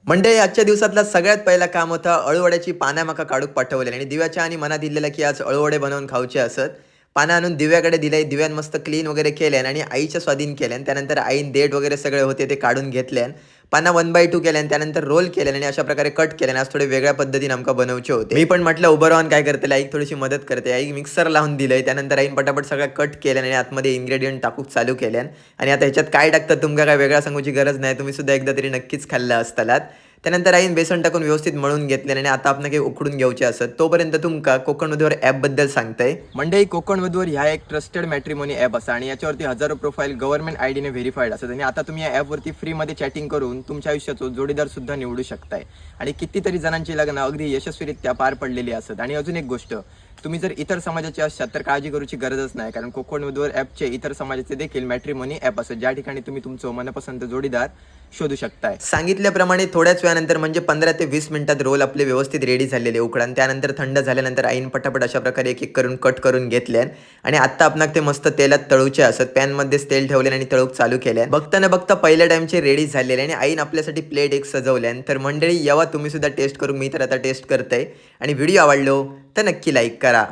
म्हणजे आजच्या दिवसातला सगळ्यात पहिला काम होता अळूवड्याची पानं माका काढूक पाठवले आणि दिव्याच्या आणि मनात दिलेला की आज अळूवडे बनवून खाऊचे असत. पानं आणून दिव्याकडे दिले, दिव्यान मस्त क्लीन वगैरे केल्यान आणि आईच्या स्वाधीन केल्यान. त्यानंतर आईन देठ वगैरे सगळे होते ते काढून घेतल्यान. पाना 1/2 केल्यान, त्यानंतर रोल केल्यान आणि अशा प्रकारे कट केल्यान. आज थोडे वेगळ्या पद्धतीने आमका बनवचे होते. मी पण म्हटलं उभं राहून काय करते, आई थोडीशी मदत करते. आई मिक्सर लावून दिलंय, त्यानंतर आईन पटापट सगळं कट केल्यान आणि आतमध्ये इन्ग्रेडियंट टाकूक चालू केल्यान. आणि आता ह्याच्यात काय टाकतात तुमका काय वेगळा सांगूची गरज नाही, तुम्ही सुद्धा एकदा तरी नक्कीच खाल्लं असतालात. त्यानंतर आईन बेसन टाकून व्यवस्थित मळून घेतले आणि आता आपण काही उकडून घ्यायचे असत. तोपर्यंत तुमका कोकण वधूवर ॲप बद्दल सांगताय. म्हणजे कोकण वधूवर ह्या एक ट्रस्टेड मॅट्रिमोनी ॲप असा आणि याच्यावरती हजारो प्रोफाईल गव्हर्नमेंट आयडीने व्हेरीफाईड असतात आणि आता तुम्ही या ॲपवरती फ्रीमध्ये चॅटिंग करून तुमच्या आयुष्याचा जोडीदार सुद्धा निवडू शकताय. आणि कितीतरी जणांची लग्न अगदी यशस्वीरित्या पार पडलेली असतात. आणि अजून एक गोष्ट, तुम्ही जर इतर समाजाचे असतात तर काळजी करूची गरजच नाही, कारण कोकण वधूवर ॲपचे इतर समाजाचे देखील मॅट्रिमोनी ॲप असतात ज्या ठिकाणी तुम्ही तुमचं मनपसंत जोडीदार शोधू शकताय. सांगितल्याप्रमाणे थोड्याच वेळानंतर म्हणजे 15 ते 20 मिनिटात रोल आपले व्यवस्थित रेडी झालेले उकडान. त्यानंतर थंड झाल्यानंतर आईन पटापट अशा प्रकारे एक एक करून कट करून घेतल्यान आणि आता आपणाक ते मस्त तेलात तळूचे असत. पॅनमध्येच तेल ठेवले आणि तळूक चालू केल्यान. बघता न बघता पहिल्या टाइमचे रेडी झालेले आणि आईन आपल्यासाठी प्लेट एक सजवल्यान. तर मंडळी यावा तुम्ही सुद्धा टेस्ट करून, मी तर आता टेस्ट करतय. आणि व्हिडिओ आवडलो तर नक्की लाईक करा.